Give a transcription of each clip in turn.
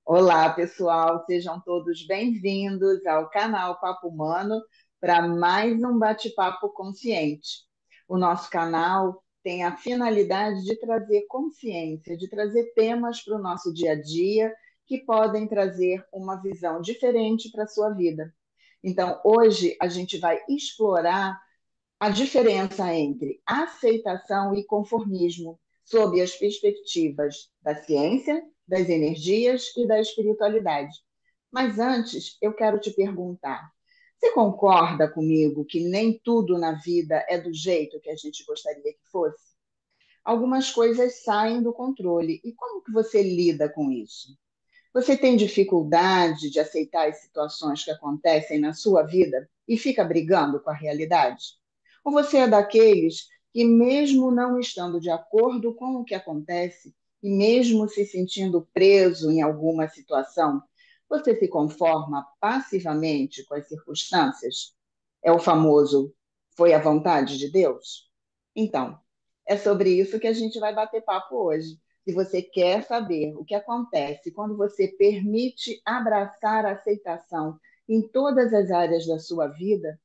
Olá, pessoal, sejam todos bem-vindos ao canal Papo Humano para mais um bate-papo consciente. O nosso canal tem a finalidade de trazer consciência, de trazer temas para o nosso dia a dia que podem trazer uma visão diferente para a sua vida. Então, hoje a gente vai explorar a diferença entre aceitação e conformismo, sob as perspectivas da ciência, das energias e da espiritualidade. Mas antes, eu quero te perguntar: você concorda comigo que nem tudo na vida é do jeito que a gente gostaria que fosse? Algumas coisas saem do controle. E como que você lida com isso? Você tem dificuldade de aceitar as situações que acontecem na sua vida e fica brigando com a realidade? Ou você é daqueles que, mesmo não estando de acordo com o que acontece, e mesmo se sentindo preso em alguma situação, você se conforma passivamente com as circunstâncias? É o famoso foi a vontade de Deus? Então, é sobre isso que a gente vai bater papo hoje. Se você quer saber o que acontece quando você permite abraçar a aceitação em todas as áreas da sua vida,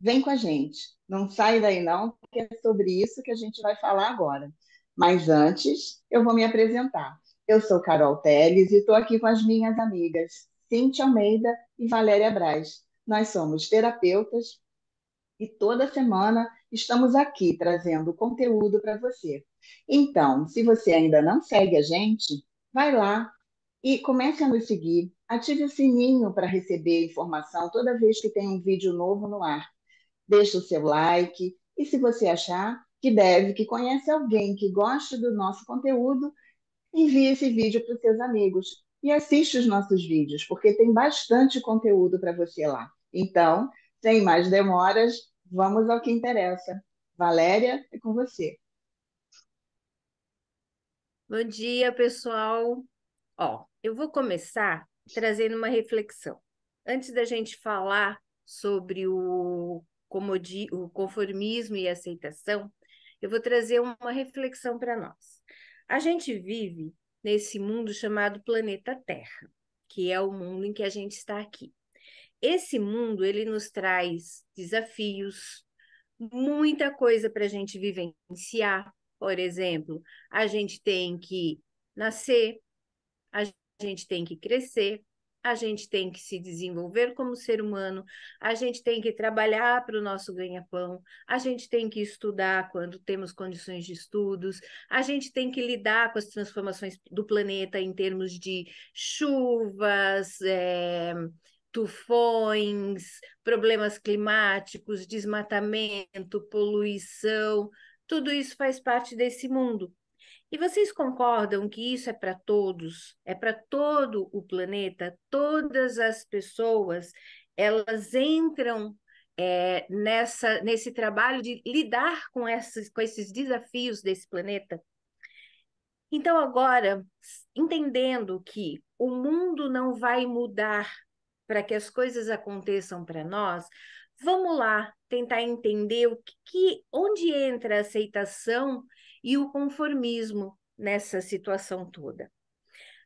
vem com a gente. Não sai daí não, porque é sobre isso que a gente vai falar agora. Mas antes, eu vou me apresentar. Eu sou Carol Teles e estou aqui com as minhas amigas Cíntia Almeida e Valéria Braz. Nós somos terapeutas e toda semana estamos aqui trazendo conteúdo para você. Então, se você ainda não segue a gente, vai lá e comece a nos seguir. Ative o sininho para receber informação toda vez que tem um vídeo novo no ar. Deixe o seu like e se você achar que deve, que conhece alguém que gosta do nosso conteúdo, envie esse vídeo para os seus amigos e assiste os nossos vídeos, porque tem bastante conteúdo para você lá. Então, sem mais demoras, vamos ao que interessa. Valéria, é com você. Bom dia, pessoal. Ó, eu vou começar trazendo uma reflexão. Antes da gente falar sobre o conformismo e aceitação, eu vou trazer uma reflexão para nós. A gente vive nesse mundo chamado planeta Terra, que é o mundo em que a gente está aqui. Esse mundo, ele nos traz desafios, muita coisa para a gente vivenciar. Por exemplo, a gente tem que nascer, a gente tem que crescer, a gente tem que se desenvolver como ser humano, a gente tem que trabalhar para o nosso ganha-pão, a gente tem que estudar quando temos condições de estudos, a gente tem que lidar com as transformações do planeta em termos de chuvas, tufões, problemas climáticos, desmatamento, poluição, tudo isso faz parte desse mundo. E vocês concordam que isso é para todos? É para todo o planeta? Todas as pessoas, elas entram nesse trabalho de lidar com esses desafios desse planeta? Então, agora, entendendo que o mundo não vai mudar para que as coisas aconteçam para nós, vamos lá tentar entender onde entra a aceitação e o conformismo nessa situação toda.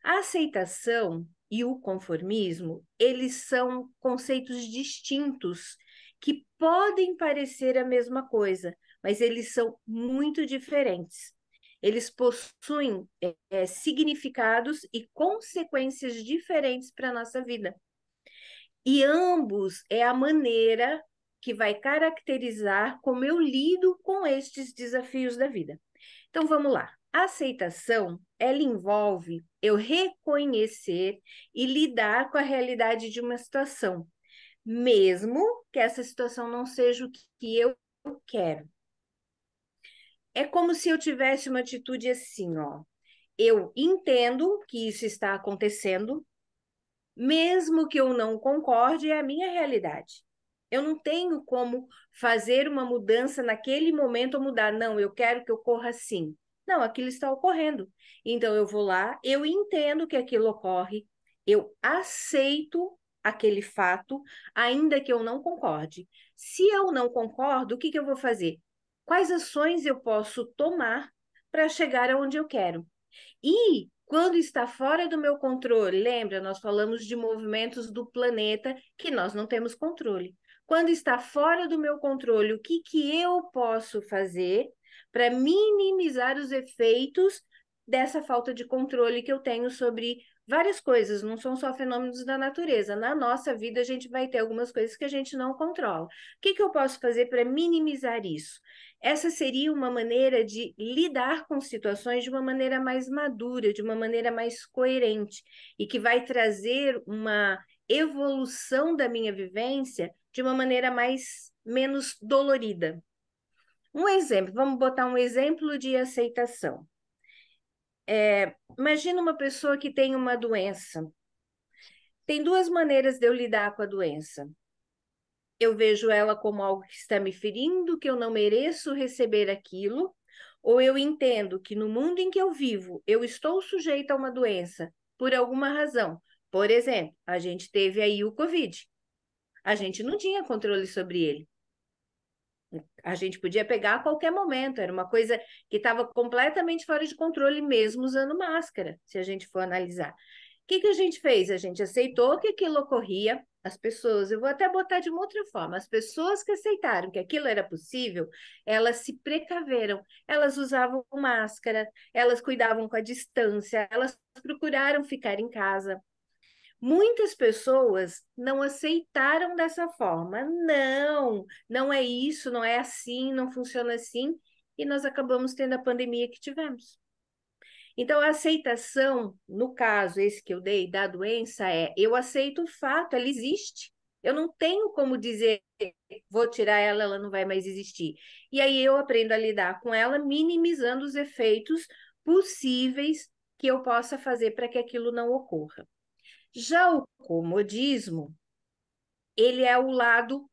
A aceitação e o conformismo, eles são conceitos distintos que podem parecer a mesma coisa, mas eles são muito diferentes. Eles possuem significados e consequências diferentes para a nossa vida. E ambos é a maneira que vai caracterizar como eu lido com estes desafios da vida. Então vamos lá. A aceitação, ela envolve eu reconhecer e lidar com a realidade de uma situação, mesmo que essa situação não seja o que eu quero. É como se eu tivesse uma atitude assim, ó. Eu entendo que isso está acontecendo, mesmo que eu não concorde, é a minha realidade. Eu não tenho como fazer uma mudança naquele momento ou mudar. Não, eu quero que ocorra assim. Não, aquilo está ocorrendo. Então eu vou lá, eu entendo que aquilo ocorre, eu aceito aquele fato, ainda que eu não concorde. Se eu não concordo, o que eu vou fazer? Quais ações eu posso tomar para chegar aonde eu quero? E Quando está fora do meu controle, lembra, nós falamos de movimentos do planeta que nós não temos controle. Quando está fora do meu controle, o que eu posso fazer para minimizar os efeitos dessa falta de controle que eu tenho sobre várias coisas, não são só fenômenos da natureza. Na nossa vida, a gente vai ter algumas coisas que a gente não controla. O que eu posso fazer para minimizar isso? Essa seria uma maneira de lidar com situações de uma maneira mais madura, de uma maneira mais coerente, e que vai trazer uma evolução da minha vivência de uma maneira menos dolorida. Um exemplo, vamos botar um exemplo de aceitação. Imagina uma pessoa que tem uma doença. Tem duas maneiras de eu lidar com a doença. Eu vejo ela como algo que está me ferindo, que eu não mereço receber aquilo, ou eu entendo que no mundo em que eu vivo, eu estou sujeita a uma doença por alguma razão. Por exemplo, a gente teve aí o Covid. A gente não tinha controle sobre ele. A gente podia pegar a qualquer momento, era uma coisa que estava completamente fora de controle, mesmo usando máscara, se a gente for analisar. O que a gente fez? A gente aceitou que aquilo ocorria, as pessoas, eu vou até botar de uma outra forma, as pessoas que aceitaram que aquilo era possível, elas se precaveram, elas usavam máscara, elas cuidavam com a distância, elas procuraram ficar em casa. Muitas pessoas não aceitaram dessa forma. Não, não é isso, não é assim, não funciona assim. E nós acabamos tendo a pandemia que tivemos. Então, a aceitação, no caso, esse que eu dei, da doença, eu aceito o fato, ela existe. Eu não tenho como dizer, vou tirar ela, ela não vai mais existir. E aí eu aprendo a lidar com ela, minimizando os efeitos possíveis que eu possa fazer para que aquilo não ocorra. Já o comodismo, ele é o lado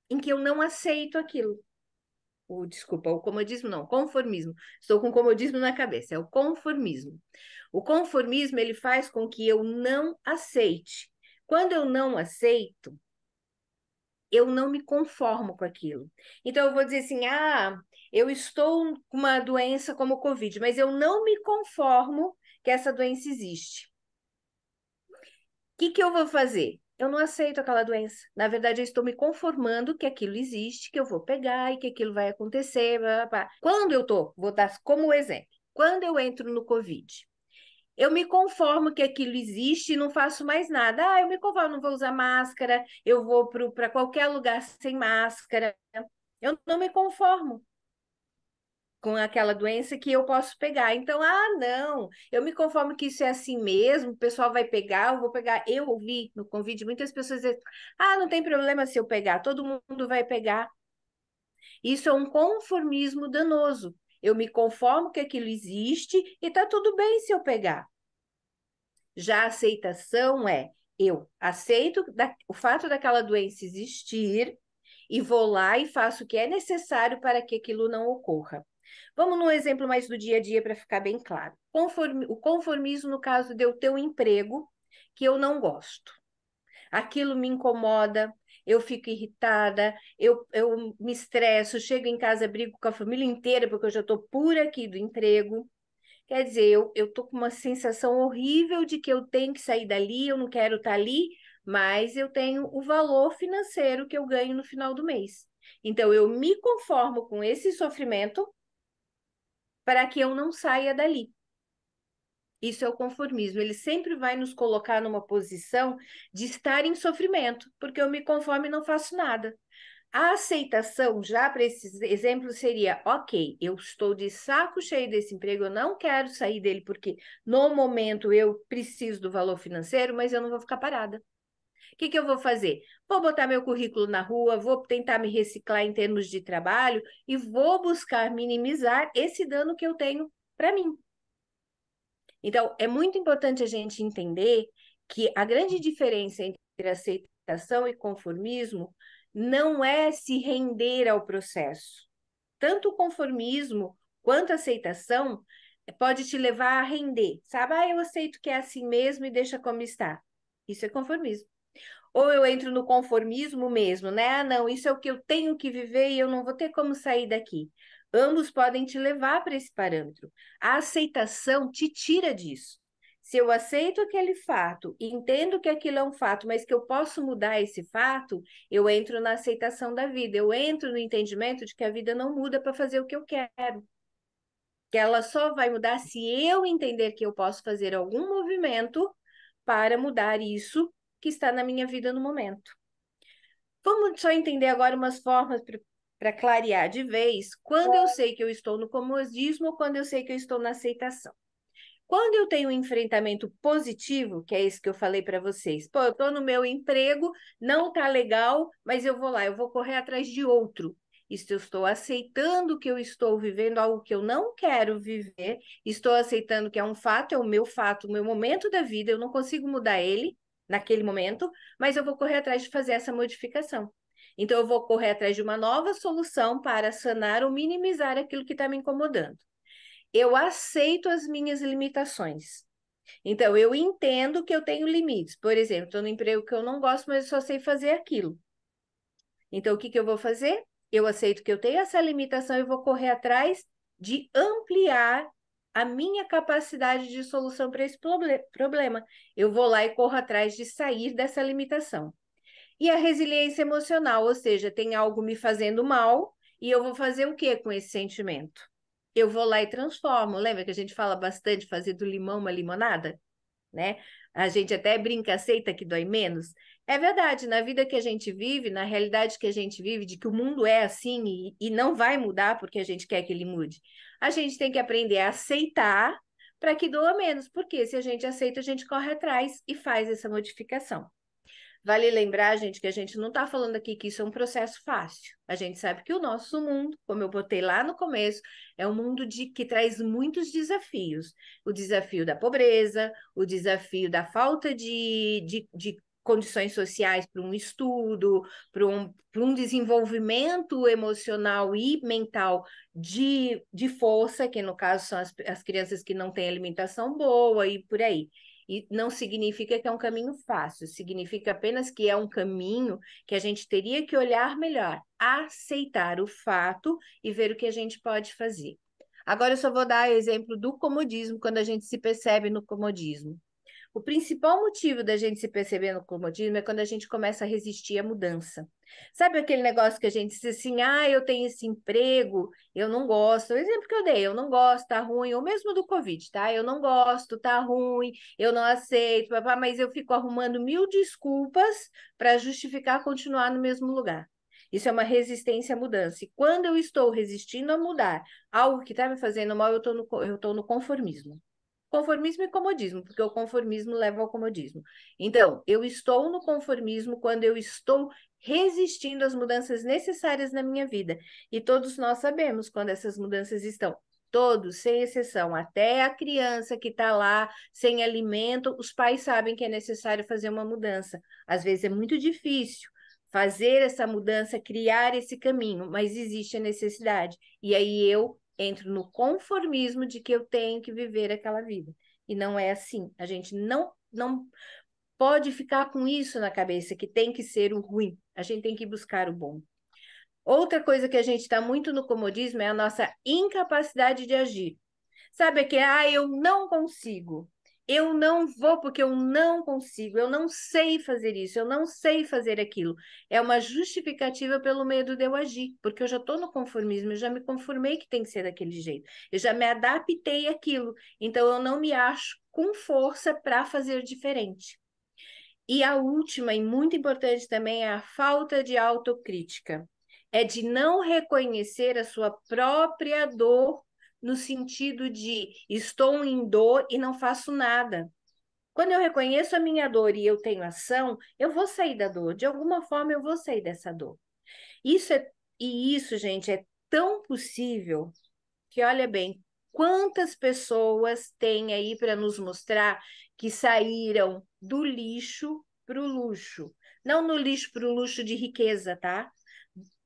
em que eu não aceito aquilo. Desculpa, o comodismo não, conformismo. Estou com comodismo na cabeça, é o conformismo. O conformismo, ele faz com que eu não aceite. Quando eu não aceito, eu não me conformo com aquilo. Então, eu vou dizer assim, eu estou com uma doença como o Covid, mas eu não me conformo que essa doença existe. O que eu vou fazer? Eu não aceito aquela doença. Na verdade, eu estou me conformando que aquilo existe, que eu vou pegar e que aquilo vai acontecer. Blá, blá, blá. Quando eu vou dar como exemplo, quando eu entro no Covid, eu me conformo que aquilo existe e não faço mais nada. Eu me conformo, não vou usar máscara, eu vou para qualquer lugar sem máscara. Eu não me conformo com aquela doença que eu posso pegar. Então, não, eu me conformo que isso é assim mesmo, o pessoal vai pegar, eu vou pegar. Eu ouvi no convite muitas pessoas dizendo, não tem problema se eu pegar, todo mundo vai pegar. Isso é um conformismo danoso. Eu me conformo que aquilo existe e tá tudo bem se eu pegar. Já a aceitação eu aceito o fato daquela doença existir e vou lá e faço o que é necessário para que aquilo não ocorra. Vamos num exemplo mais do dia a dia para ficar bem claro. O conformismo no caso de eu ter um emprego que eu não gosto. Aquilo me incomoda, eu fico irritada, eu me estresso, chego em casa, brigo com a família inteira porque eu já estou por aqui do emprego. Quer dizer, eu estou com uma sensação horrível de que eu tenho que sair dali, eu não quero estar ali, mas eu tenho o valor financeiro que eu ganho no final do mês. Então, eu me conformo com esse sofrimento para que eu não saia dali. Isso é o conformismo. Ele sempre vai nos colocar numa posição de estar em sofrimento, porque eu me conformo e não faço nada. A aceitação, já para esses exemplos, seria: ok, eu estou de saco cheio desse emprego, eu não quero sair dele, porque no momento eu preciso do valor financeiro, mas eu não vou ficar parada. O que eu vou fazer? Vou botar meu currículo na rua, vou tentar me reciclar em termos de trabalho e vou buscar minimizar esse dano que eu tenho para mim. Então, é muito importante a gente entender que a grande diferença entre aceitação e conformismo não é se render ao processo. Tanto o conformismo quanto a aceitação pode te levar a render, sabe? Eu aceito que é assim mesmo e deixa como está. Isso é conformismo. Ou eu entro no conformismo mesmo, né? Não, isso é o que eu tenho que viver e eu não vou ter como sair daqui. Ambos podem te levar para esse parâmetro. A aceitação te tira disso. Se eu aceito aquele fato, entendo que aquilo é um fato, mas que eu posso mudar esse fato, eu entro na aceitação da vida, eu entro no entendimento de que a vida não muda para fazer o que eu quero, que ela só vai mudar se eu entender que eu posso fazer algum movimento para mudar isso que está na minha vida no momento. Vamos só entender agora umas formas para clarear de vez quando eu sei que eu estou no comodismo ou quando eu sei que eu estou na aceitação. Quando eu tenho um enfrentamento positivo, que é isso que eu falei para vocês, pô, eu estou no meu emprego, não tá legal, mas eu vou lá, eu vou correr atrás de outro. Isso eu estou aceitando que eu estou vivendo algo que eu não quero viver, estou aceitando que é um fato, é o meu momento da vida, eu não consigo mudar ele naquele momento, mas eu vou correr atrás de fazer essa modificação. Então, eu vou correr atrás de uma nova solução para sanar ou minimizar aquilo que está me incomodando. Eu aceito as minhas limitações. Então, eu entendo que eu tenho limites. Por exemplo, estou no emprego que eu não gosto, mas eu só sei fazer aquilo. Então, o que eu vou fazer? Eu aceito que eu tenho essa limitação e vou correr atrás de ampliar a minha capacidade de solução para esse problema. Eu vou lá e corro atrás de sair dessa limitação. E a resiliência emocional, ou seja, tem algo me fazendo mal e eu vou fazer o que com esse sentimento? Eu vou lá e transformo. Lembra que a gente fala bastante fazer do limão uma limonada, né? A gente até brinca, aceita que dói menos. É verdade, na vida que a gente vive, na realidade que a gente vive, de que o mundo é assim e não vai mudar porque a gente quer que ele mude. A gente tem que aprender a aceitar para que doa menos, porque se a gente aceita, a gente corre atrás e faz essa modificação. Vale lembrar, gente, que a gente não está falando aqui que isso é um processo fácil. A gente sabe que o nosso mundo, como eu botei lá no começo, é um mundo que traz muitos desafios. O desafio da pobreza, o desafio da falta de condições sociais para um estudo, para um desenvolvimento emocional e mental de força, que no caso são as crianças que não têm alimentação boa e por aí. E não significa que é um caminho fácil, significa apenas que é um caminho que a gente teria que olhar melhor, aceitar o fato e ver o que a gente pode fazer. Agora eu só vou dar exemplo do comodismo, quando a gente se percebe no comodismo. O principal motivo da gente se perceber no comodismo é quando a gente começa a resistir à mudança. Sabe aquele negócio que a gente diz assim, eu tenho esse emprego, eu não gosto. O exemplo que eu dei, eu não gosto, tá ruim, ou mesmo do Covid, tá? Eu não gosto, tá ruim, eu não aceito, papá, mas eu fico arrumando mil desculpas para justificar continuar no mesmo lugar. Isso é uma resistência à mudança. E quando eu estou resistindo a mudar algo que está me fazendo mal, eu tô no conformismo. Conformismo e comodismo, porque o conformismo leva ao comodismo. Então, eu estou no conformismo quando eu estou resistindo às mudanças necessárias na minha vida. E todos nós sabemos quando essas mudanças estão. Todos, sem exceção, até a criança que está lá sem alimento, os pais sabem que é necessário fazer uma mudança. Às vezes é muito difícil fazer essa mudança, criar esse caminho, mas existe a necessidade. E aí eu entro no conformismo de que eu tenho que viver aquela vida. E não é assim. A gente não pode ficar com isso na cabeça, que tem que ser o ruim. A gente tem que buscar o bom. Outra coisa que a gente está muito no comodismo é a nossa incapacidade de agir. Sabe que, eu não consigo. Eu não vou porque eu não consigo, eu não sei fazer isso, eu não sei fazer aquilo. É uma justificativa pelo medo de eu agir, porque eu já estou no conformismo, eu já me conformei que tem que ser daquele jeito, eu já me adaptei àquilo, então eu não me acho com força para fazer diferente. E a última, e muito importante também, é a falta de autocrítica. É de não reconhecer a sua própria dor, no sentido de estou em dor e não faço nada. Quando eu reconheço a minha dor e eu tenho ação, eu vou sair da dor. De alguma forma, eu vou sair dessa dor. E isso, gente, é tão possível que, olha bem, quantas pessoas tem aí para nos mostrar que saíram do lixo para o luxo. Não no lixo para o luxo de riqueza, tá?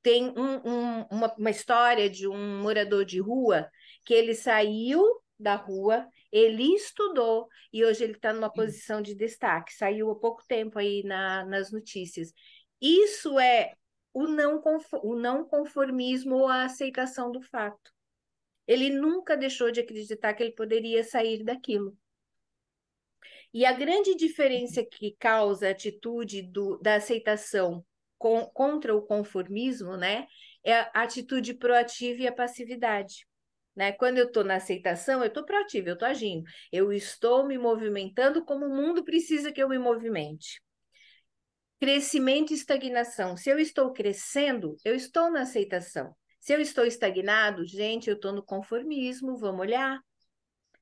Tem uma história de um morador de rua que ele saiu da rua, ele estudou e hoje ele está numa posição de destaque. Saiu há pouco tempo aí nas notícias. Isso é o não conformismo ou a aceitação do fato. Ele nunca deixou de acreditar que ele poderia sair daquilo. E a grande diferença que causa a atitude da aceitação contra o conformismo, né, é a atitude proativa e a passividade. Né? Quando eu estou na aceitação, eu estou proativa, eu estou agindo, eu estou me movimentando como o mundo precisa que eu me movimente. Crescimento e estagnação. Se eu estou crescendo, eu estou na aceitação. Se eu estou estagnado, gente, eu estou no conformismo, vamos olhar.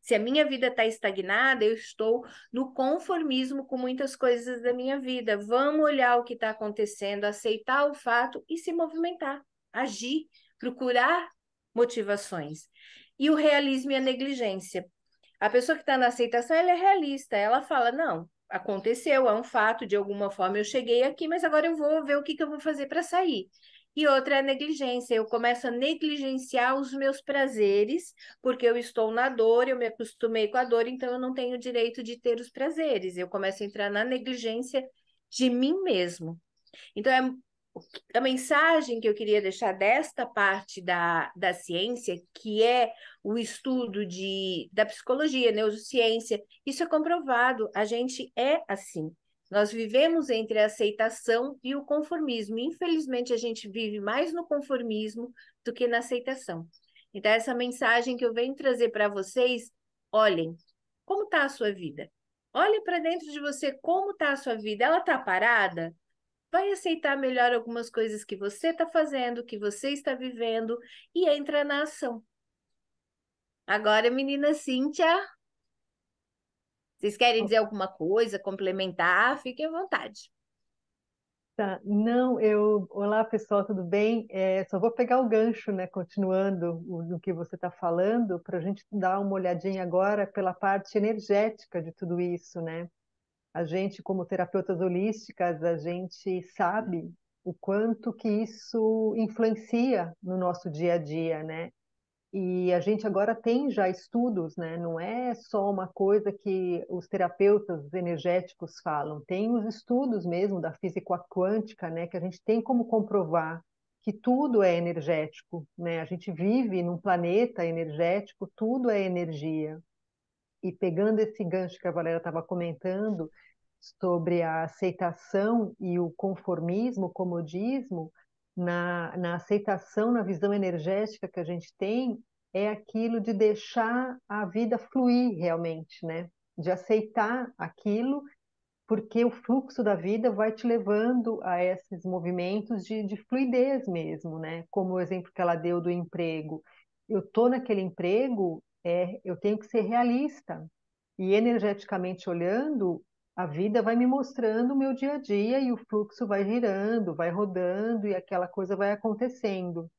Se a minha vida está estagnada, eu estou no conformismo com muitas coisas da minha vida. Vamos olhar o que está acontecendo, aceitar o fato e se movimentar, agir, procurar motivações. E o realismo e a negligência. A pessoa que está na aceitação, ela é realista. Ela fala, não, aconteceu, é um fato, de alguma forma eu cheguei aqui, mas agora eu vou ver o que eu vou fazer para sair. E outra é a negligência. Eu começo a negligenciar os meus prazeres, porque eu estou na dor, eu me acostumei com a dor, então eu não tenho o direito de ter os prazeres. Eu começo a entrar na negligência de mim mesmo. Então, a mensagem que eu queria deixar desta parte da ciência, que é o estudo da psicologia, neurociência, isso é comprovado, a gente é assim. Nós vivemos entre a aceitação e o conformismo. Infelizmente, a gente vive mais no conformismo do que na aceitação. Então, essa mensagem que eu venho trazer para vocês, olhem, como está a sua vida? Olhe para dentro de você como está a sua vida. Ela está parada? Vai aceitar melhor algumas coisas que você está fazendo, que você está vivendo e entra na ação. Agora, menina Cíntia, vocês querem dizer alguma coisa, complementar? Fiquem à vontade. Tá, não, olá pessoal, tudo bem? Só vou pegar o gancho, né, continuando no que você está falando, para a gente dar uma olhadinha agora pela parte energética de tudo isso, né? A gente, como terapeutas holísticas, a gente sabe o quanto que isso influencia no nosso dia a dia, né? E a gente agora tem já estudos, né? Não é só uma coisa que os terapeutas energéticos falam, tem os estudos mesmo da física quântica, né? Que a gente tem como comprovar que tudo é energético, né? A gente vive num planeta energético, tudo é energia. E pegando esse gancho que a Valéria estava comentando sobre a aceitação e o conformismo, o comodismo, na aceitação, na visão energética que a gente tem, é aquilo de deixar a vida fluir realmente, né? De aceitar aquilo, porque o fluxo da vida vai te levando a esses movimentos de fluidez mesmo, né? Como o exemplo que ela deu do emprego. Eu estou naquele emprego, eu tenho que ser realista. E energeticamente olhando, a vida vai me mostrando o meu dia a dia e o fluxo vai girando, vai rodando e aquela coisa vai acontecendo.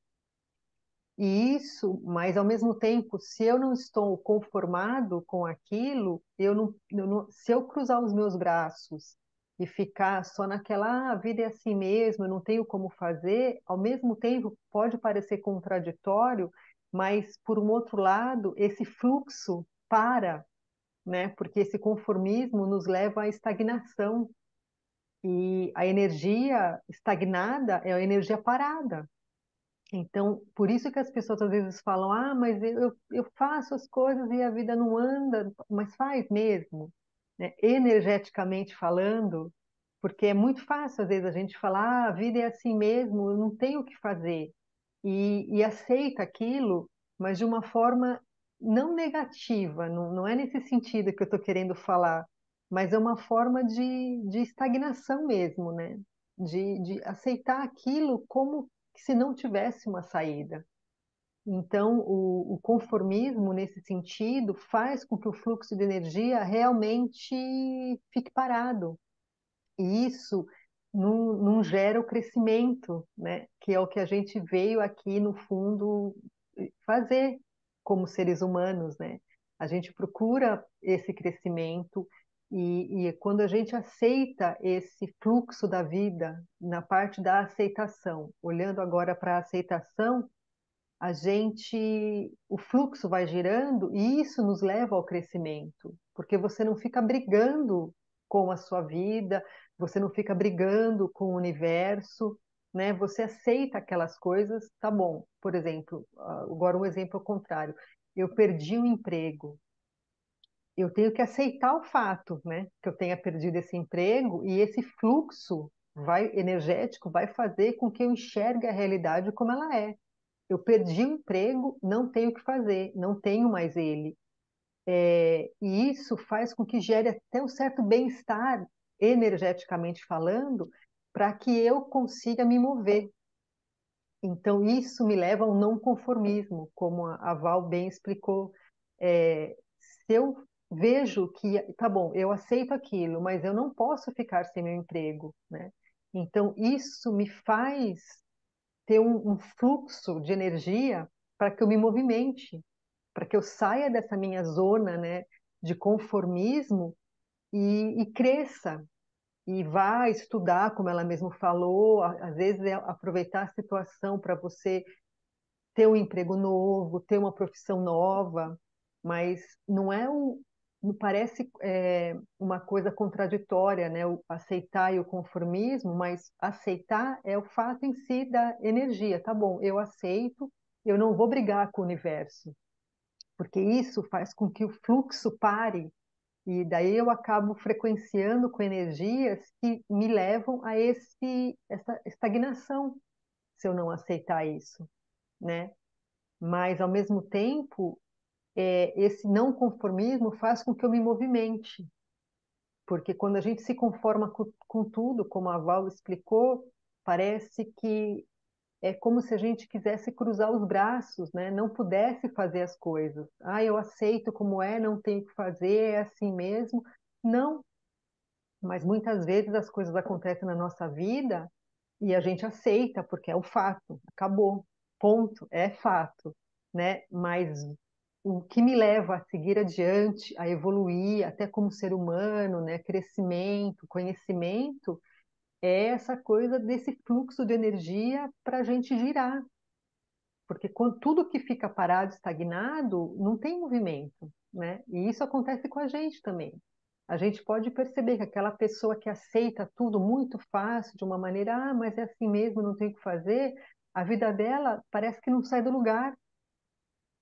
E isso, mas ao mesmo tempo, se eu não estou conformado com aquilo, se eu cruzar os meus braços e ficar só naquela, a vida é assim mesmo, eu não tenho como fazer, ao mesmo tempo pode parecer contraditório, mas por um outro lado, esse fluxo para, né? Porque esse conformismo nos leva à estagnação. E a energia estagnada é a energia parada. Então, por isso que as pessoas às vezes falam: ah, mas eu faço as coisas e a vida não anda, mas faz mesmo, né? Energeticamente falando, porque é muito fácil às vezes a gente falar: ah, a vida é assim mesmo, eu não tenho o que fazer, e aceita aquilo, mas de uma forma não negativa, não é nesse sentido que eu estou querendo falar, mas é uma forma de estagnação mesmo, né? De aceitar aquilo como se não tivesse uma saída. Então, o conformismo, nesse sentido, faz com que o fluxo de energia realmente fique parado. E isso não gera o crescimento, né? Que é o que a gente veio aqui, no fundo, fazer como seres humanos, né? A gente procura esse crescimento e quando a gente aceita esse fluxo da vida, na parte da aceitação, olhando agora para a aceitação, o fluxo vai girando e isso nos leva ao crescimento, porque você não fica brigando com a sua vida, você não fica brigando com o universo, né? Você aceita aquelas coisas, tá bom. Por exemplo, agora um exemplo ao contrário. Eu perdi o emprego. eu tenho que aceitar o fato, né, que eu tenha perdido esse emprego e esse fluxo energético vai fazer com que eu enxergue a realidade como ela é. Eu perdi o emprego, não tenho o que fazer, não tenho mais ele. E isso faz com que gere até um certo bem-estar, energeticamente falando, para que eu consiga me mover. Então, isso me leva a um não conformismo, como a Val bem explicou. Se eu vejo que, tá bom, eu aceito aquilo, mas eu não posso ficar sem meu emprego, né? Então, isso me faz ter um fluxo de energia para que eu me movimente, para que eu saia dessa minha zona, né, de conformismo e cresça, e vá estudar, como ela mesmo falou, às vezes é aproveitar a situação para você ter um emprego novo, ter uma profissão nova, mas não parece uma coisa contraditória, né? O aceitar e o conformismo, mas aceitar é o fato em si da energia. Tá bom, eu aceito, eu não vou brigar com o universo, porque isso faz com que o fluxo pare e daí eu acabo frequenciando com energias que me levam a essa estagnação, se eu não aceitar isso, né? Mas, ao mesmo tempo, esse não conformismo faz com que eu me movimente, porque quando a gente se conforma com tudo, como a Val explicou, parece que é como se a gente quisesse cruzar os braços, né? Não pudesse fazer as coisas. Ah, eu aceito como é, não tenho o que fazer, é assim mesmo. Não, mas muitas vezes as coisas acontecem na nossa vida e a gente aceita, porque é o fato, acabou, ponto, é fato, né? Mas o que me leva a seguir adiante, a evoluir, até como ser humano, né? Crescimento, conhecimento, é essa coisa desse fluxo de energia para a gente girar, porque quando tudo que fica parado, estagnado, não tem movimento, né? E isso acontece com a gente também. A gente pode perceber que aquela pessoa que aceita tudo muito fácil, de uma maneira, ah, mas é assim mesmo, não tem o que fazer, a vida dela parece que não sai do lugar,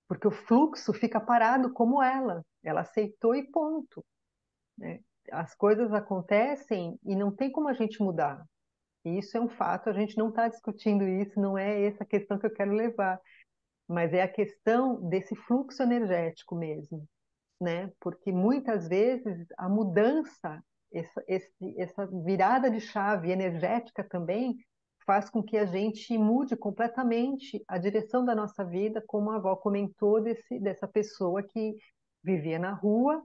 porque o fluxo fica parado como ela aceitou e ponto, né? As coisas acontecem e não tem como a gente mudar. E isso é um fato, a gente não está discutindo isso, não é essa a questão que eu quero levar, mas é a questão desse fluxo energético mesmo, né? Porque muitas vezes a mudança, essa virada de chave energética também faz com que a gente mude completamente a direção da nossa vida, como a avó comentou dessa pessoa que vivia na rua,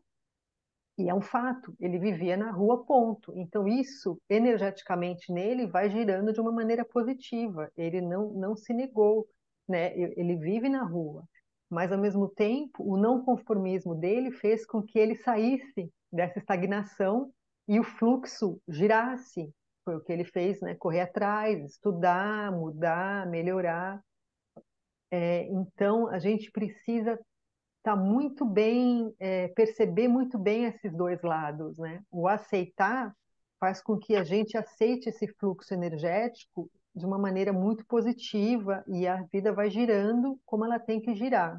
e é um fato, ele vivia na rua, ponto. Então isso, energeticamente nele, vai girando de uma maneira positiva. Ele não se negou, né? Ele vive na rua. Mas, ao mesmo tempo, o não conformismo dele fez com que ele saísse dessa estagnação e o fluxo girasse. Foi o que ele fez, né? Correr atrás, estudar, mudar, melhorar. Então, a gente precisa tá muito bem, perceber muito bem esses dois lados, né? O aceitar faz com que a gente aceite esse fluxo energético de uma maneira muito positiva e a vida vai girando como ela tem que girar,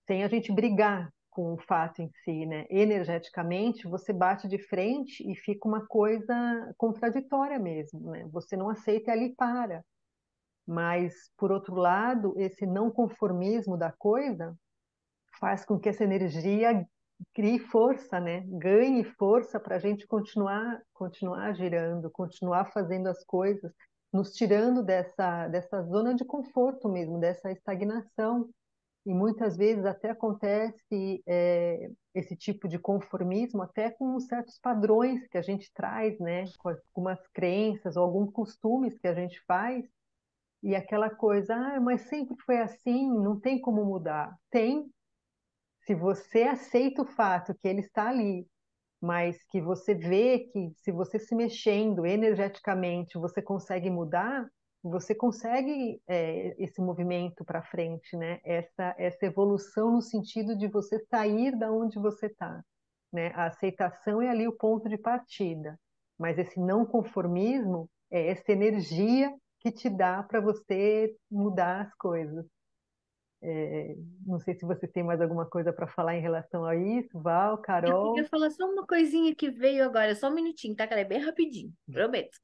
sem a gente brigar com o fato em si, né? Energeticamente, você bate de frente e fica uma coisa contraditória mesmo, né? Você não aceita e ali para. Mas, por outro lado, esse não conformismo da coisa faz com que essa energia crie força, né? Ganhe força para a gente continuar girando, continuar fazendo as coisas, nos tirando dessa zona de conforto mesmo, dessa estagnação. E muitas vezes até acontece esse tipo de conformismo até com certos padrões que a gente traz, né? Com algumas crenças ou alguns costumes que a gente faz. E aquela coisa, ah, mas sempre foi assim, não tem como mudar. Tem, se você aceita o fato que ele está ali, mas que você vê que se você se mexendo energeticamente você consegue mudar, você consegue esse movimento para frente, né? Essa evolução no sentido de você sair da onde você está, né? A aceitação é ali o ponto de partida, mas esse não conformismo é essa energia que te dá para você mudar as coisas. É, não sei se você tem mais alguma coisa para falar em relação a isso, Val, Eu queria Carol. falar só uma coisinha que veio agora, só um minutinho, tá, cara? É bem rapidinho, prometo.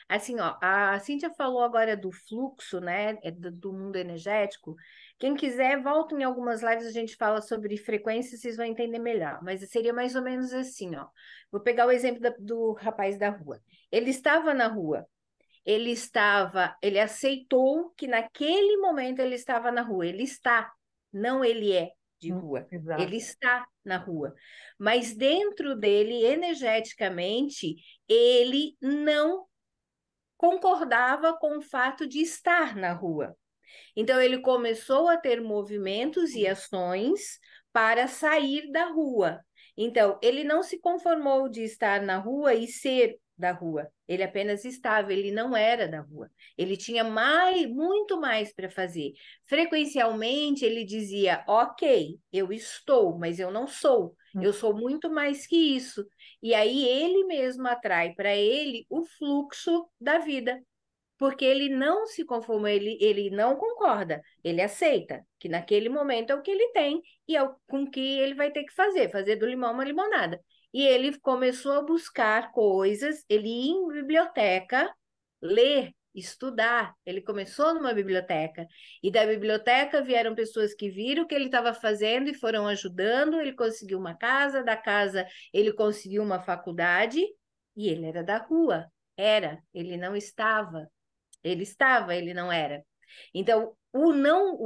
Assim, ó, a Cíntia falou agora do fluxo, né, do mundo energético. Quem quiser, volta em algumas lives, a gente fala sobre frequência, vocês vão entender melhor. Mas seria mais ou menos assim, ó. Vou pegar o exemplo do rapaz da rua. Ele estava na rua, ele aceitou que naquele momento ele estava na rua. Ele está, não ele é de rua. Exato. Ele está na rua. Mas dentro dele, energeticamente, ele não concordava com o fato de estar na rua. Então ele começou a ter movimentos e ações para sair da rua. Então, ele não se conformou de estar na rua e ser da rua. Ele apenas estava, ele não era da rua. Ele tinha muito mais para fazer. Frequencialmente, ele dizia: Ok, eu estou, mas eu não sou. Eu sou muito mais que isso. E aí ele mesmo atrai para ele o fluxo da vida, porque ele não se conforma, ele não concorda, ele aceita que naquele momento é o que ele tem e é com que ele vai ter que fazer do limão uma limonada. E ele começou a buscar coisas, ele ia em biblioteca, ler, estudar. Ele começou numa biblioteca, e da biblioteca vieram pessoas que viram o que ele estava fazendo e foram ajudando. Ele conseguiu uma casa, da casa ele conseguiu uma faculdade, e ele era da rua. Ele não estava. Ele estava, ele não era. Então,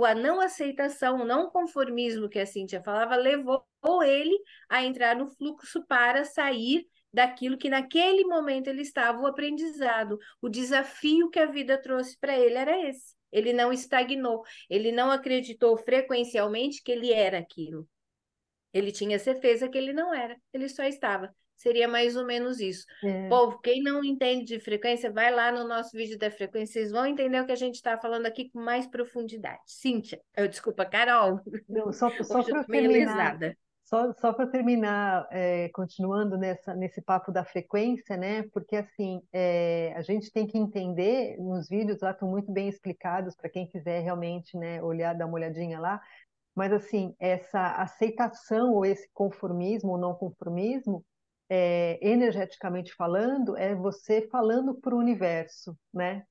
a não aceitação, o não conformismo que a Cíntia falava, levou ele a entrar no fluxo para sair daquilo que naquele momento ele estava, o aprendizado, o desafio que a vida trouxe para ele era esse. Ele não estagnou, ele não acreditou frequencialmente que ele era aquilo. Ele tinha certeza que ele não era, ele só estava. Seria mais ou menos isso. É, Povo, quem não entende de frequência, vai lá no nosso vídeo da frequência, vocês vão entender o que a gente está falando aqui com mais profundidade. Cíntia, desculpa, Carol, não, só hoje eu para eu tô meio terminar, lesada. só para terminar, continuando nesse papo da frequência, né? Porque assim, a gente tem que entender, nos vídeos lá estão muito bem explicados para quem quiser realmente, né, olhar, dar uma olhadinha lá. Mas assim, essa aceitação ou esse conformismo ou não conformismo, energeticamente falando, é você falando para o universo, né?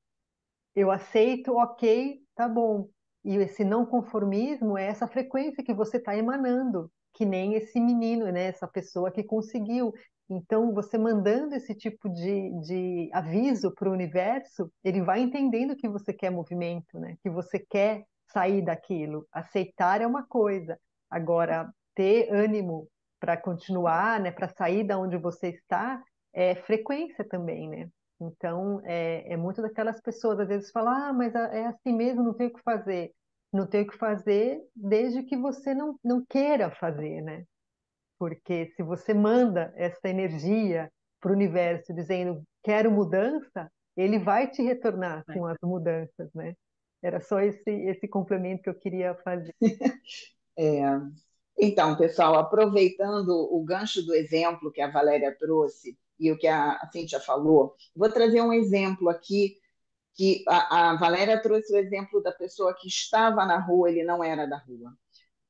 Eu aceito, ok, tá bom. E esse não conformismo é essa frequência que você está emanando, que nem esse menino, né? Essa pessoa que conseguiu. Então, você mandando esse tipo de aviso para o universo, ele vai entendendo que você quer movimento, né? Que você quer sair daquilo. Aceitar é uma coisa. Agora, ter ânimo para continuar, né? Para sair da onde você está, é frequência também, né? Então, é muito daquelas pessoas, às vezes, falam, ah, mas é assim mesmo, não tem o que fazer. Não tem o que fazer desde que você não queira fazer, né? Porque se você manda essa energia para o universo dizendo, quero mudança, ele vai te retornar com as mudanças, né? Era só esse complemento que eu queria fazer. É, então, pessoal, aproveitando o gancho do exemplo que a Valéria trouxe e o que a Cíntia falou, vou trazer um exemplo aqui que a Valéria trouxe o exemplo da pessoa que estava na rua, ele não era da rua.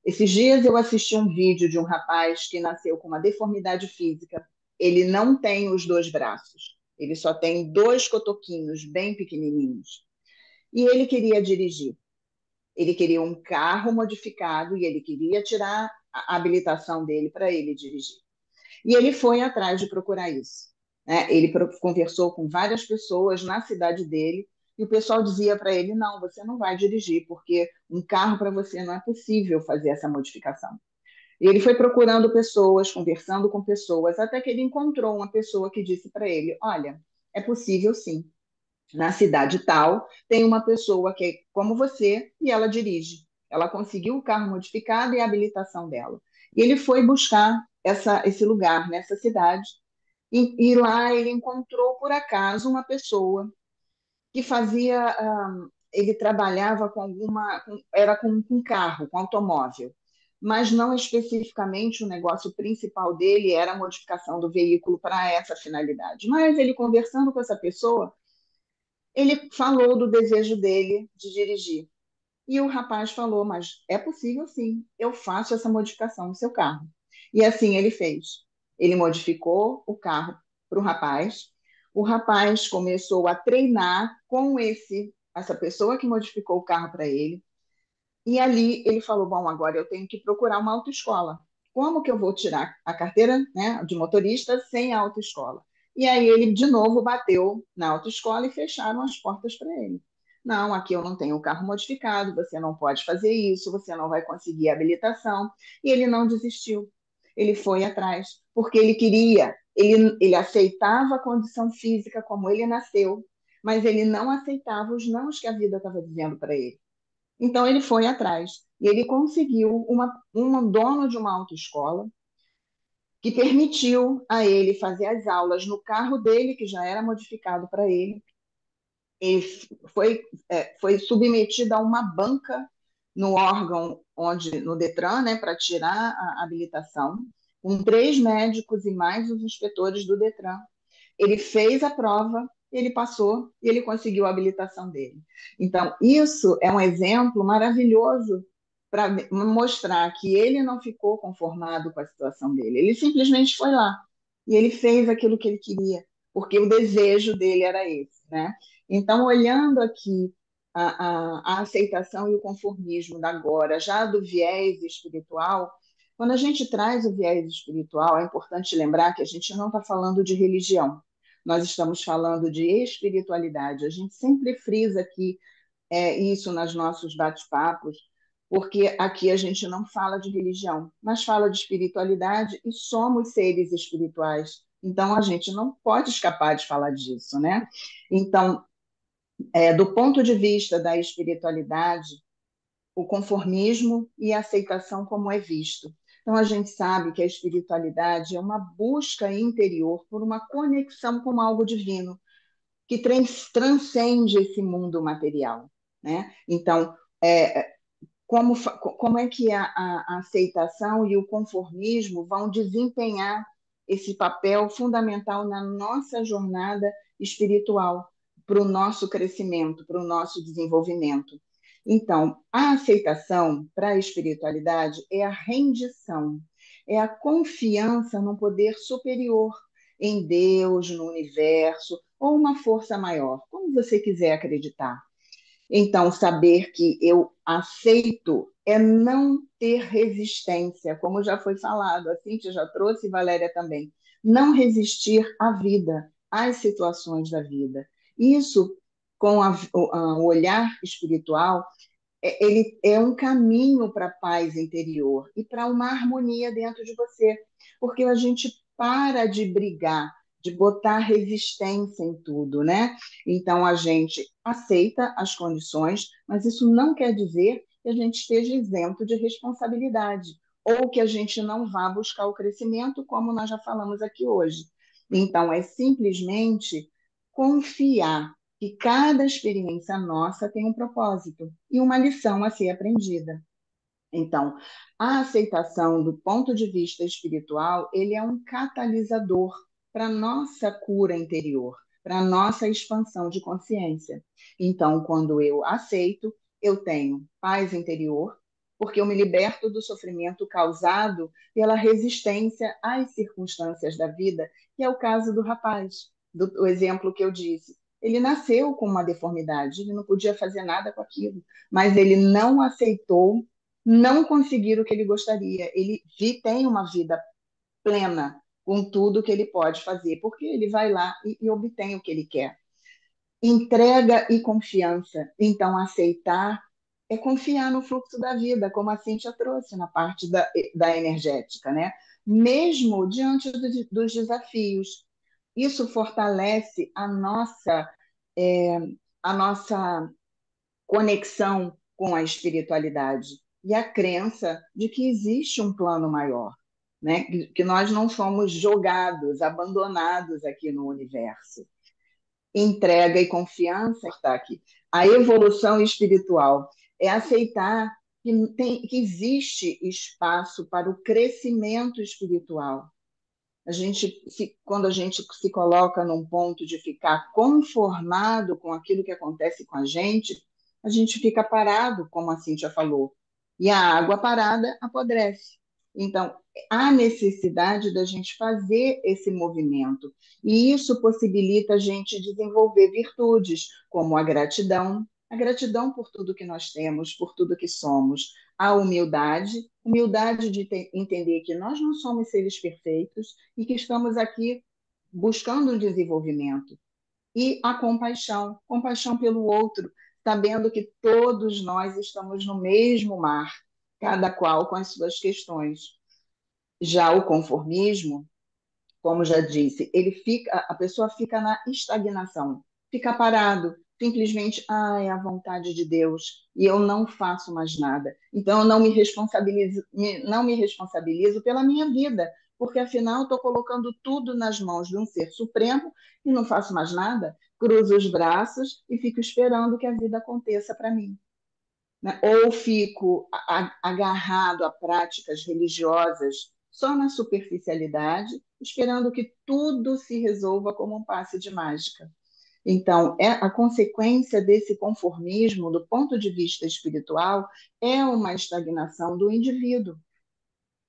Esses dias eu assisti um vídeo de um rapaz que nasceu com uma deformidade física. Ele não tem os dois braços, ele só tem dois cotoquinhos bem pequenininhos. E ele queria dirigir. Ele queria um carro modificado e ele queria tirar a habilitação dele para ele dirigir. E ele foi atrás de procurar isso, né? Ele conversou com várias pessoas na cidade dele e o pessoal dizia para ele: não, você não vai dirigir, porque um carro para você não é possível fazer essa modificação. E ele foi procurando pessoas, conversando com pessoas, até que ele encontrou uma pessoa que disse para ele: olha, é possível sim. Na cidade tal, tem uma pessoa que é como você e ela dirige. Ela conseguiu o carro modificado e a habilitação dela. E ele foi buscar esse lugar nessa cidade e lá ele encontrou por acaso uma pessoa que fazia, ele trabalhava com era com carro, com automóvel, mas não especificamente o negócio principal dele era a modificação do veículo para essa finalidade. Mas ele conversando com essa pessoa, ele falou do desejo dele de dirigir. E o rapaz falou, mas é possível sim, eu faço essa modificação no seu carro. E assim ele fez. Ele modificou o carro para o rapaz começou a treinar com essa pessoa que modificou o carro para ele, e ali ele falou, bom, agora eu tenho que procurar uma autoescola. Como que eu vou tirar a carteira, né, de motorista sem a autoescola? E aí ele, de novo, bateu na autoescola e fecharam as portas para ele. Não, aqui eu não tenho o carro modificado, você não pode fazer isso, você não vai conseguir a habilitação. E ele não desistiu. Ele foi atrás, porque ele queria, ele aceitava a condição física como ele nasceu, mas ele não aceitava os nãos que a vida estava dizendo para ele. Então ele foi atrás e ele conseguiu um dono de uma autoescola que permitiu a ele fazer as aulas no carro dele, que já era modificado para ele. Ele foi submetido a uma banca no órgão no Detran, né, para tirar a habilitação, com 3 médicos e mais os inspetores do Detran. Ele fez a prova, ele passou e ele conseguiu a habilitação dele. Então, isso é um exemplo maravilhoso para mostrar que ele não ficou conformado com a situação dele. Ele simplesmente foi lá e ele fez aquilo que ele queria, porque o desejo dele era esse, né? Então, olhando aqui a aceitação e o conformismo da agora, já do viés espiritual, quando a gente traz o viés espiritual, é importante lembrar que a gente não está falando de religião, nós estamos falando de espiritualidade. A gente sempre frisa aqui isso nos nossos bate-papos, porque aqui a gente não fala de religião, mas fala de espiritualidade e somos seres espirituais. Então a gente não pode escapar de falar disso, né? Então, do ponto de vista da espiritualidade, o conformismo e a aceitação como é visto. Então, a gente sabe que a espiritualidade é uma busca interior por uma conexão com algo divino, que transcende esse mundo material, né? Então, como é que a aceitação e o conformismo vão desempenhar esse papel fundamental na nossa jornada espiritual, para o nosso crescimento, para o nosso desenvolvimento? Então, a aceitação para a espiritualidade é a rendição, é a confiança no poder superior, em Deus, no universo, ou uma força maior, como você quiser acreditar. Então, saber que eu aceito é não ter resistência, como já foi falado, a Cíntia já trouxe, e Valéria também. Não resistir à vida, às situações da vida. Isso, com o olhar espiritual, ele é um caminho para a paz interior e para uma harmonia dentro de você, porque a gente para de brigar, de botar resistência em tudo, né? Então a gente aceita as condições, mas isso não quer dizer que a gente esteja isento de responsabilidade ou que a gente não vá buscar o crescimento, como nós já falamos aqui hoje. Então é simplesmente confiar que cada experiência nossa tem um propósito e uma lição a ser aprendida. Então, a aceitação do ponto de vista espiritual, ele é um catalisador para a nossa cura interior, para a nossa expansão de consciência. Então, quando eu aceito, eu tenho paz interior, porque eu me liberto do sofrimento causado pela resistência às circunstâncias da vida, que é o caso do rapaz, do exemplo que eu disse. Ele nasceu com uma deformidade, ele não podia fazer nada com aquilo, mas ele não aceitou não conseguir o que ele gostaria. Ele tem uma vida plena com tudo que ele pode fazer, porque ele vai lá e obtém o que ele quer. Entrega e confiança. Então, aceitar é confiar no fluxo da vida, como a Cíntia trouxe na parte da energética, né? Mesmo diante dos desafios. Isso fortalece é, a nossa conexão com a espiritualidade e a crença de que existe um plano maior, né? Que nós não somos jogados, abandonados aqui no universo. Entrega e confiança está aqui. A evolução espiritual é aceitar que existe espaço para o crescimento espiritual. Quando a gente se coloca num ponto de ficar conformado com aquilo que acontece com a a gente fica parado, como a Cíntia falou, e a água parada apodrece. Então, há necessidade da gente fazer esse movimento, e isso possibilita a gente desenvolver virtudes, como a gratidão por tudo que nós temos, por tudo que somos, a humildade de entender que nós não somos seres perfeitos e que estamos aqui buscando um desenvolvimento. E a compaixão, compaixão pelo outro, sabendo que todos nós estamos no mesmo mar, cada qual com as suas questões. Já o conformismo, como já disse, a pessoa fica na estagnação, fica parado, simplesmente, é a vontade de Deus e eu não faço mais nada. Então eu não me responsabilizo pela minha vida, porque afinal estou colocando tudo nas mãos de um ser supremo e não faço mais nada. Cruzo os braços e fico esperando que a vida aconteça para mim, né? Ou fico agarrado a práticas religiosas só na superficialidade, esperando que tudo se resolva como um passe de mágica. Então, a consequência desse conformismo, do ponto de vista espiritual, é uma estagnação do indivíduo.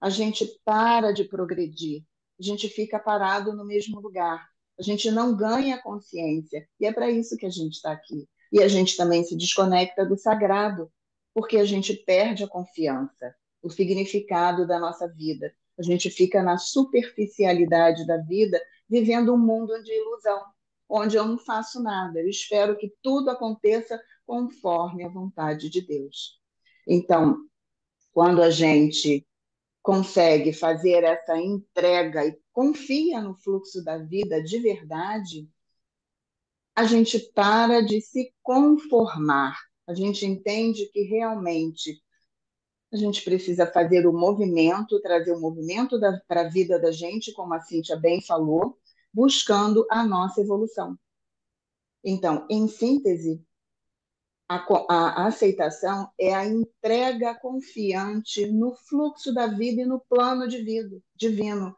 A gente para de progredir, a gente fica parado no mesmo lugar, a gente não ganha consciência, e é para isso que a gente está aqui. E a gente também se desconecta do sagrado, porque a gente perde a confiança, o significado da nossa vida. A gente fica na superficialidade da vida, vivendo um mundo de ilusão, onde eu não faço nada, eu espero que tudo aconteça conforme a vontade de Deus. Então, quando a gente consegue fazer essa entrega e confia no fluxo da vida de verdade, a gente para de se conformar. A gente entende que realmente a gente precisa fazer o movimento, trazer o movimento para a vida da gente, como a Cíntia bem falou, buscando a nossa evolução. Então, em síntese, a aceitação é a entrega confiante no fluxo da vida e no plano de vida divino,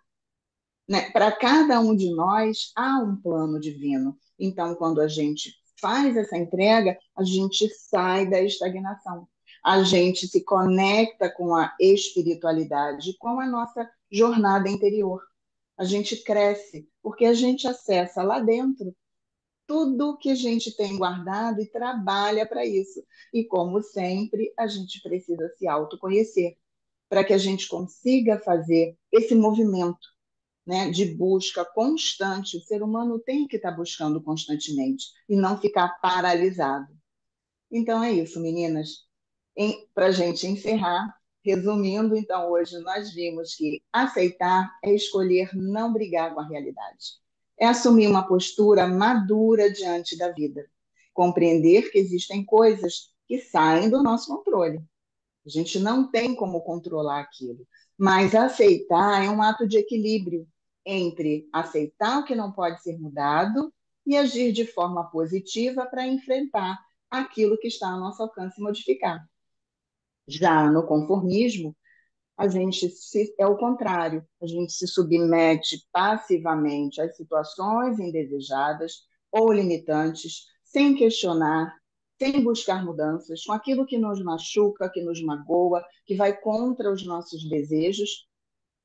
né? Para cada um de nós há um plano divino. Então, quando a gente faz essa entrega, a gente sai da estagnação. A gente se conecta com a espiritualidade, com a nossa jornada interior. A gente cresce, porque a gente acessa lá dentro tudo que a gente tem guardado e trabalha para isso. E, como sempre, a gente precisa se autoconhecer para que a gente consiga fazer esse movimento, né, de busca constante. O ser humano tem que estar buscando constantemente e não ficar paralisado. Então é isso, meninas. Para a gente encerrar, resumindo, então hoje nós vimos que aceitar é escolher não brigar com a realidade. É assumir uma postura madura diante da vida. Compreender que existem coisas que saem do nosso controle. A gente não tem como controlar aquilo. Mas aceitar é um ato de equilíbrio entre aceitar o que não pode ser mudado e agir de forma positiva para enfrentar aquilo que está ao nosso alcance modificar. Já no conformismo, é o contrário, a gente se submete passivamente às situações indesejadas ou limitantes, sem questionar, sem buscar mudanças, com aquilo que nos machuca, que nos magoa, que vai contra os nossos desejos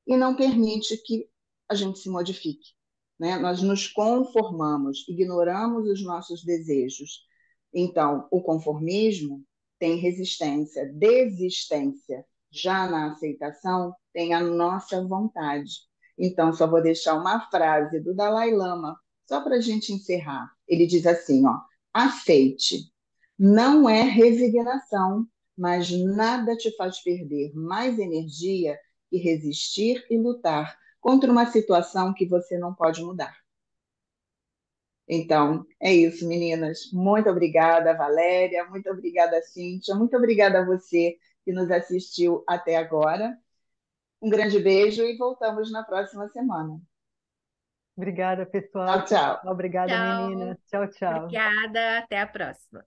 e não permite que a gente se modifique, né? Nós nos conformamos, ignoramos os nossos desejos. Então, o conformismo tem resistência, desistência. Já na aceitação, tem a nossa vontade. Então, só vou deixar uma frase do Dalai Lama, só para a gente encerrar. Ele diz assim, ó, aceite. Não é resignação, mas nada te faz perder mais energia que resistir e lutar contra uma situação que você não pode mudar. Então, é isso, meninas. Muito obrigada, Valéria. Muito obrigada, Cíntia. Muito obrigada a você que nos assistiu até agora. Um grande beijo e voltamos na próxima semana. Obrigada, pessoal. Tchau, tchau. Obrigada, meninas. Tchau. Tchau, tchau. Obrigada. Até a próxima.